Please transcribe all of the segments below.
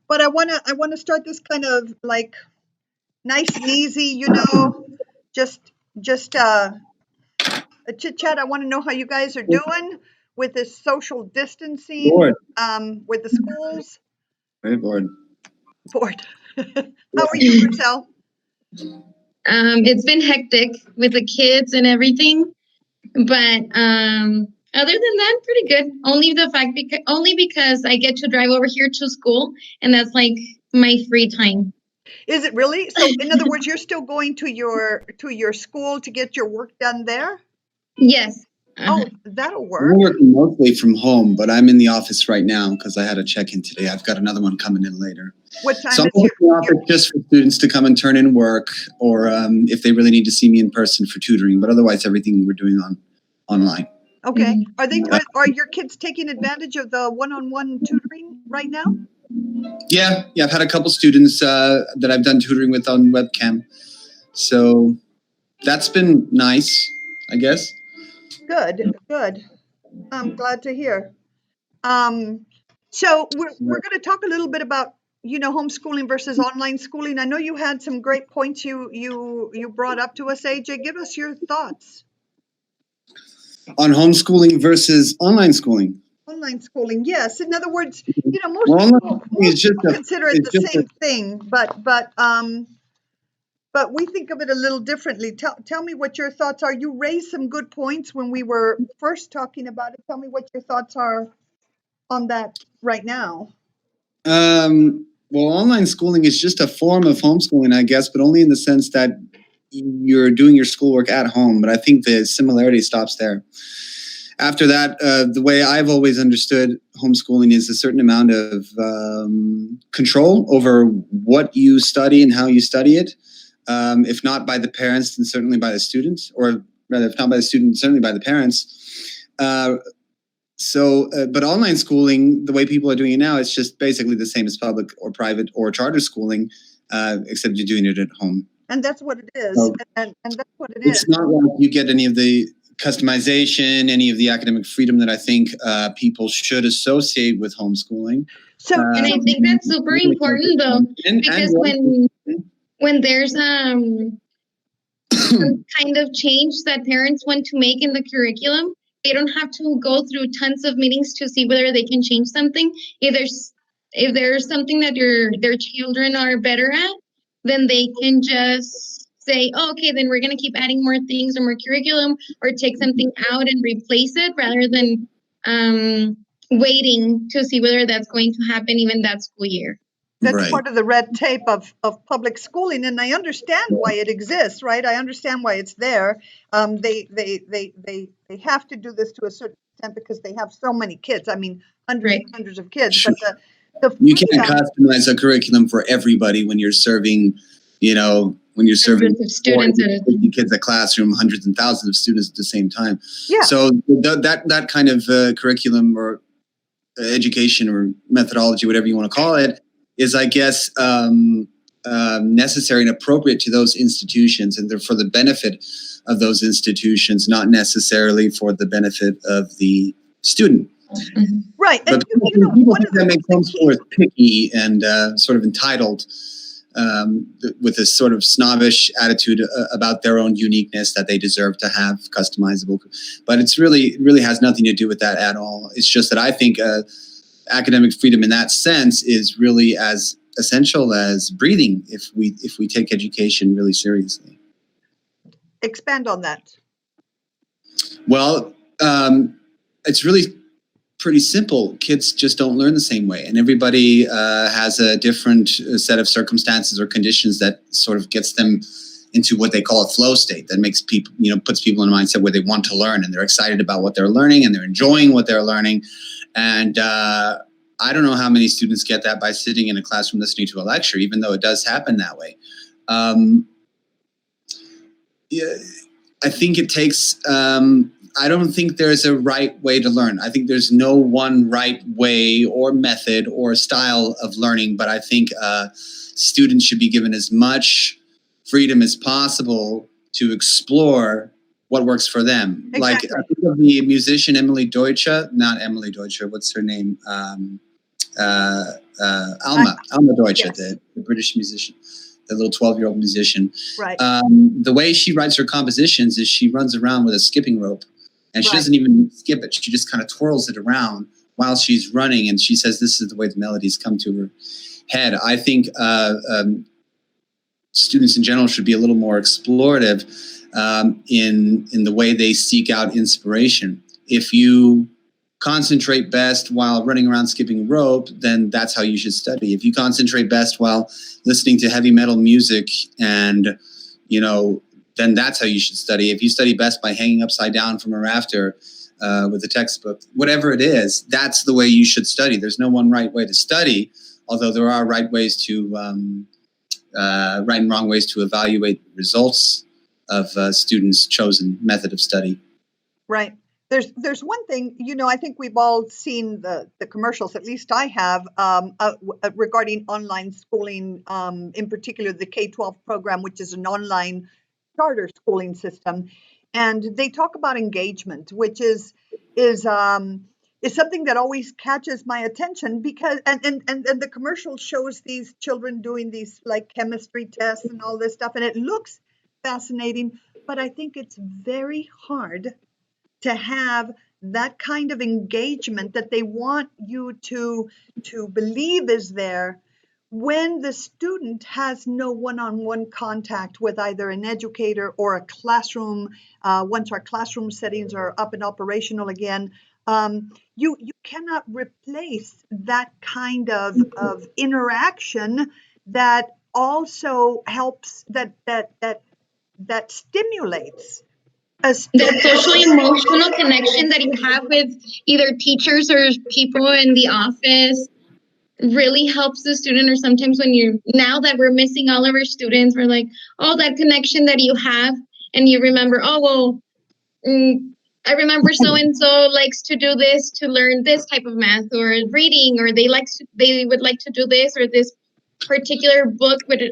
But I wanna start this kind of like nice and easy, just just a chit chat. I want to know how you guys are doing with this social distancing, Bored. with the schools. Very bored. Board. Yeah. How are you, Marcel? It's been hectic with the kids and everything, but other than that, pretty good. Only because I get to drive over here to school, and that's like my free time. Is it really? So, in other words, you're still going to your school to get your work done there? Yes. Oh, that'll I'm work. working mostly from home, but I'm in the office right now because I had a check-in today. I've got another one coming in later. What time So I'm is in the your office just for students to come and turn in work, or if they really need to see me in person for tutoring. But otherwise, everything we're doing online. okay? Mhm. Are your kids taking advantage of the one-on-one tutoring right now? Yeah. I've had a couple students that I've done tutoring with on webcam, so that's been nice, I guess. Good, good. I'm glad to hear. Um, so we're going to talk a little bit about homeschooling versus online schooling. I know you had some great points you brought up to us, AJ. Give us your thoughts. On homeschooling versus online schooling. Online schooling, yes. In other words, most Well, online people, schooling is just consider it the same thing, but we think of it a little differently. Tell me what your thoughts are. You raised some good points when we were first talking about it. Tell me what your thoughts are on that right now. Well, online schooling is just a form of homeschooling, I guess, but only in the sense that you're doing your schoolwork at home. But I think the similarity stops there. After that, the way I've always understood homeschooling is a certain amount of control over what you study and how you study it. If not by the parents, then certainly by the students, or rather, if not by the students, certainly by the parents. But online schooling, the way people are doing it now, it's just basically the same as public or private or charter schooling, except you're doing it at home. And that's what it is. So and that's what it is. It's not like you get any of the customization, any of the academic freedom that I think people should associate with homeschooling. So, And I think that's super important though, because when there's some kind of change that parents want to make in the curriculum, they don't have to go through tons of meetings to see whether they can change something. If there's something that their children are better at, then they can just say, oh, okay, then we're going to keep adding more things or more curriculum, or take something out and replace it, rather than waiting to see whether that's going to happen even that school year. That's Right. part of the red tape of public schooling, and I understand why it exists, right? I understand why it's there. They have to do this to a certain extent because they have so many kids. I mean, hundreds and hundreds of kids. Sure. But You can't customize a curriculum for everybody when you're serving, Hundreds of students 40, 50 kids a classroom, hundreds and thousands of students at the same time. Yeah. So that kind of curriculum or education or methodology, whatever you want to call it, is, I guess, necessary and appropriate to those institutions, and they're for the benefit of those institutions, not necessarily for the benefit of the student. Right. But people think that makes homeschoolers picky and sort of entitled, with this sort of snobbish attitude about their own uniqueness that they deserve to have customizable. But it's really has nothing to do with that at all. It's just that I think academic freedom in that sense is really as essential as breathing if we take education really seriously. Expand on that. Well, it's really pretty simple. Kids just don't learn the same way, and everybody has a different set of circumstances or conditions that sort of gets them into what they call a flow state that makes people, puts people in a mindset where they want to learn and they're excited about what they're learning and they're enjoying what they're learning. And I don't know how many students get that by sitting in a classroom listening to a lecture, even though it does happen that way. Yeah, I think it takes, I don't think there's a right way to learn. I think there's no one right way or method or style of learning, but I think students should be given as much freedom as possible to explore what works for them. Exactly. Like, I think of the musician Emily Deutsche, not Emily Deutsche, what's her name? Alma Deutsch, yes. the British musician, the little 12-year-old musician. Right. The way she writes her compositions is she runs around with a skipping rope, and she Right. doesn't even skip it. She just kind of twirls it around while she's running, and she says this is the way the melodies come to her head. I think students in general should be a little more explorative in the way they seek out inspiration. If you concentrate best while running around skipping rope, then that's how you should study. If you concentrate best while listening to heavy metal music, and then that's how you should study. If you study best by hanging upside down from a rafter with a textbook, whatever it is, that's the way you should study. There's no one right way to study, although there are right and wrong ways to evaluate the results of students' chosen method of study. Right. There's one thing, I think we've all seen the commercials, at least I have, regarding online schooling, in particular the K-12 program, which is an online charter schooling system. And they talk about engagement, which is something that always catches my attention, because and the commercial shows these children doing these like chemistry tests and all this stuff, and it looks fascinating, but I think it's very hard to have that kind of engagement that they want you to believe is there when the student has no one-on-one contact with either an educator or a classroom. Once our classroom settings are up and operational again, you cannot replace that kind of interaction that also helps, that stimulates The social emotional connection that you have with either teachers or people in the office really helps the student. Or sometimes now that we're missing all of our students, we're like, oh, that connection that you have, and you remember, oh, well, I remember so and so likes to do this, to learn this type of math or reading, or they would like to do this, or this particular book would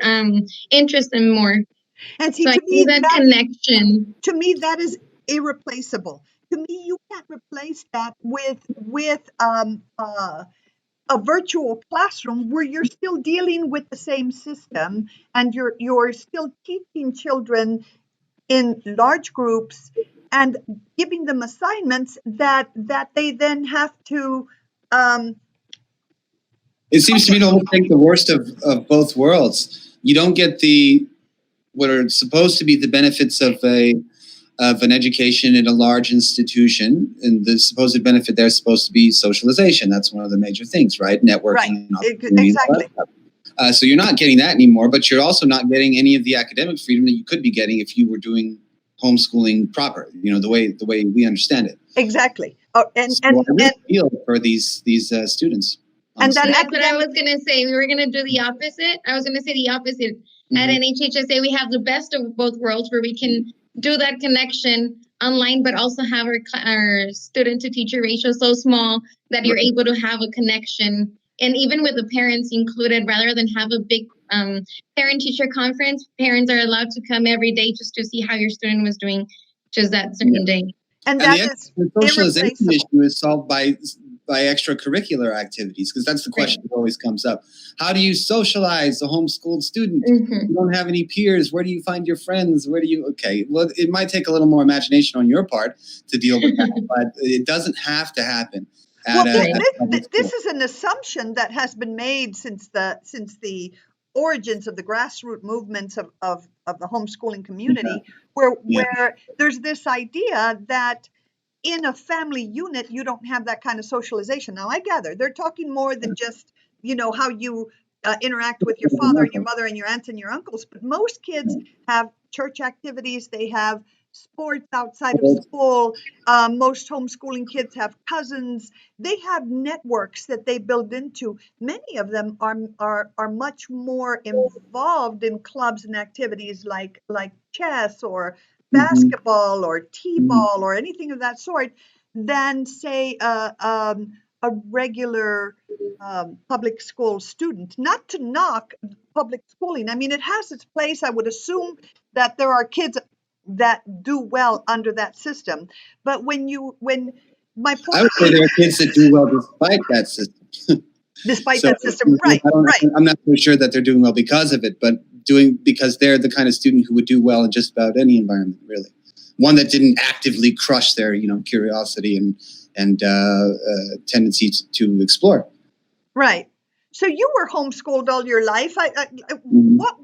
interest them more. And see, So I think that connection. To me, that is irreplaceable. To me, you can't replace that with a virtual classroom where you're still dealing with the same system, and you're still teaching children in large groups and giving them assignments that they then have to. It seems to me to almost take the worst of both worlds. You don't get what are supposed to be the benefits of an education in a large institution, and the supposed benefit there is supposed to be socialization. That's one of the major things, right? Networking. Right. Exactly. So you're not getting that anymore, but you're also not getting any of the academic freedom that you could be getting if you were doing homeschooling proper. The way we understand it. Exactly. And feel for these students. And that's what I was going to say. We were going to do the opposite. I was going to say the opposite. Mm-hmm. At NHHSA, we have the best of both worlds, where we can do that connection online, but also have our student to teacher ratio so small that you're able to have a connection. And even with the parents included, rather than have a big parent-teacher conference, parents are allowed to come every day just to see how your student was doing just that certain day. And that is the socialization issue is solved by extracurricular activities, because that's the question that always comes up. How do you socialize a homeschooled student? Mm-hmm. You don't have any peers. Where do you find your friends? Okay, well, it might take a little more imagination on your part to deal with that, but it doesn't have to happen. This is an assumption that has been made since the origins of the grassroots movements of the homeschooling community, where there's this idea that in a family unit, you don't have that kind of socialization. Now, I gather they're talking more than just, how you interact with your father and your mother and your aunts and your uncles. But most kids have church activities. They have sports outside of school. Most homeschooling kids have cousins. They have networks that they build into. Many of them are much more involved in clubs and activities like chess or basketball or t-ball or anything of that sort than, say, a regular public school student. Not to knock public schooling. I mean, it has its place. I would assume that there are kids that do well under that system. But when my point, I would say there are kids that do well despite that system. despite So that system. Right, right. I'm not so sure that they're doing well because of it, but because they're the kind of student who would do well in just about any environment, really. One that didn't actively crush their, curiosity and tendency to explore. Right. So you were homeschooled all your life. Mm-hmm. What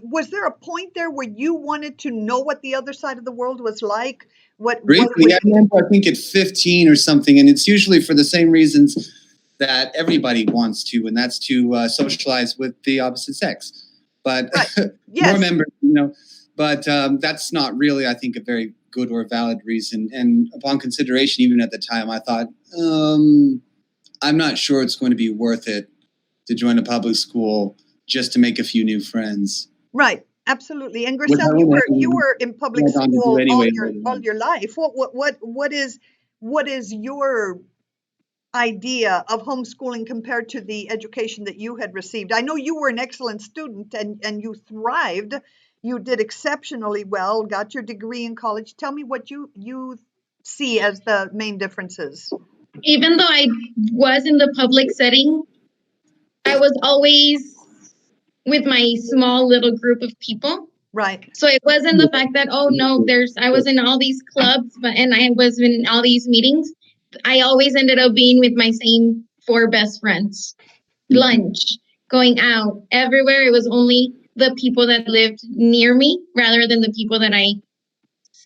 was there a point there where you wanted to know what the other side of the world was like? Briefly, I remember, I think at 15 or something, and it's usually for the same reasons that everybody wants to, and that's to socialize with the opposite sex. But right. Yes. more members, but that's not really, I think, a very good or valid reason. And upon consideration, even at the time, I thought, I'm not sure it's going to be worth it to join a public school just to make a few new friends. Right. Absolutely. And Grisel, you were in public school all your life. What is your idea of homeschooling compared to the education that you had received? I know you were an excellent student and you thrived. You did exceptionally well, got your degree in college. Tell me what you see as the main differences. Even though I was in the public setting, I was always with my small little group of people. Right. So it wasn't the fact that, oh no, I was in all these clubs and I was in all these meetings. I always ended up being with my same 4 best friends. Lunch, going out, everywhere. It was only the people that lived near me rather than the people that I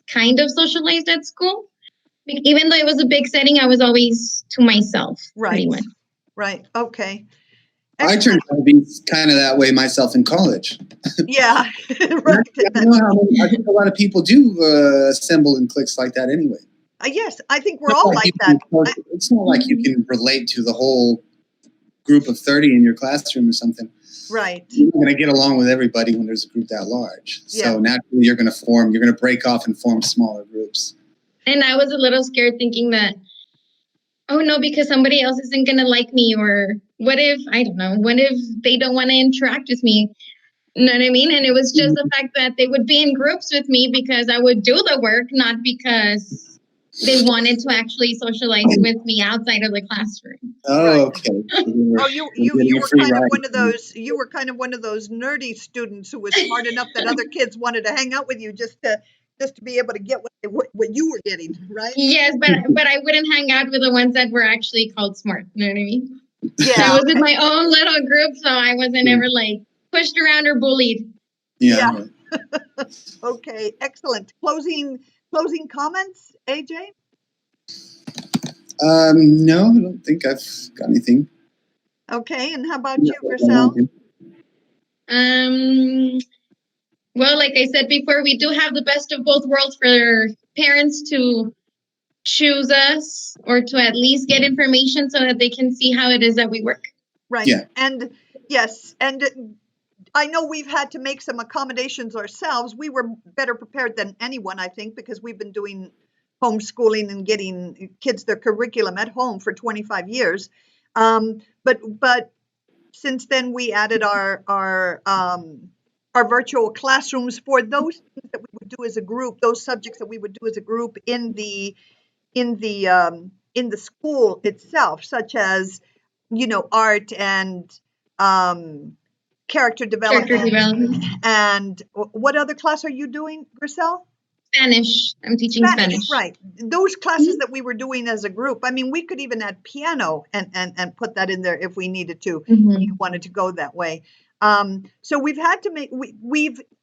kind of socialized at school. Even though it was a big setting, I was always to myself. Right. Pretty much. Right. Okay. Excellent. I turned out to be kind of that way myself in college. Yeah. Right. I think a lot of people do assemble in cliques like that anyway. Yes, I think we're all like that. It's not like you can relate to the whole group of 30 in your classroom or something. Right. You're going to get along with everybody when there's a group that large. Yeah. So naturally you're going to break off and form smaller groups. And I was a little scared thinking that, oh no, because somebody else isn't going to like me, or what if they don't want to interact with me? You know what I mean? And it was just the fact that they would be in groups with me because I would do the work, not because they wanted to actually socialize with me outside of the classroom. Oh, okay. You were kind of one of those. You were kind of one of those nerdy students who was smart enough that other kids wanted to hang out with you just to be able to get what you were getting, right? Yes, but I wouldn't hang out with the ones that were actually called smart. You know what I mean? Yeah. I was in my own little group, so I wasn't ever like pushed around or bullied. Yeah. Okay, excellent. Closing comments, AJ? No, I don't think I've got anything. Okay, and how about you, Grisel? Well, like I said before, we do have the best of both worlds for parents to choose us or to at least get information so that they can see how it is that we work. Right. Yeah. And yes, and I know we've had to make some accommodations ourselves. We were better prepared than anyone, I think, because we've been doing homeschooling and getting kids their curriculum at home for 25 years. But since then we added our virtual classrooms for those things that we would do as a group, those subjects that we would do as a group in the school itself, such as, art and character development. And what other class are you doing, Grisel? Spanish. I'm teaching Spanish. Right. Those classes that we were doing as a group. I mean, we could even add piano and put that in there if we needed to, if we wanted to go that way. So we've had to make,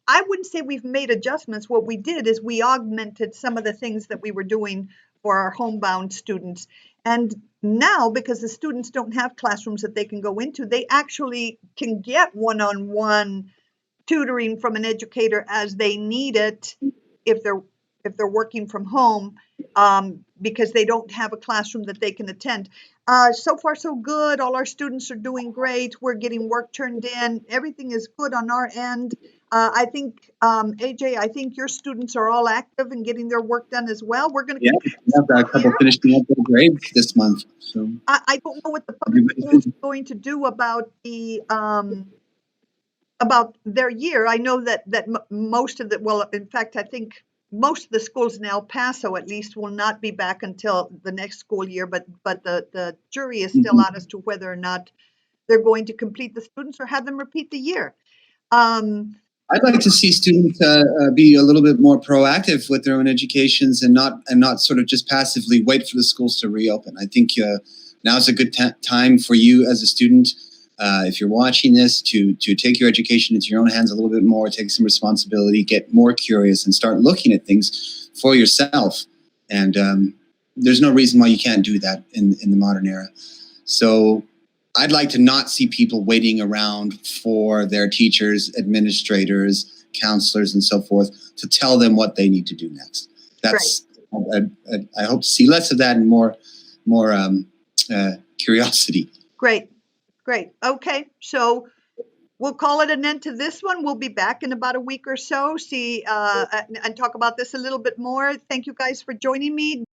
I wouldn't say we've made adjustments. What we did is we augmented some of the things that we were doing for our homebound students. And now, because the students don't have classrooms that they can go into, they actually can get one-on-one tutoring from an educator as they need it if they're working from home, because they don't have a classroom that they can attend. So far, so good. All our students are doing great. We're getting work turned in. Everything is good on our end. I think, AJ, I think your students are all active and getting their work done as well. We're going to have got a couple finishing up their grades this month. So I don't know what the public schools are going to do about their year. I know that most of in fact, I think most of the schools in El Paso, at least, will not be back until the next school year. But the jury is still out as to whether or not they're going to complete the students or have them repeat the year. I'd like to see students be a little bit more proactive with their own educations and not sort of just passively wait for the schools to reopen. I think now's a good time for you as a student, if you're watching this, to take your education into your own hands a little bit more, take some responsibility, get more curious, and start looking at things for yourself. And there's no reason why you can't do that in the modern era. So I'd like to not see people waiting around for their teachers, administrators, counselors, and so forth to tell them what they need to do next. That's I hope to see less of that and more curiosity. Great. Okay, so we'll call it an end to this one. We'll be back in about a week or so, and talk about this a little bit more. Thank you guys for joining me.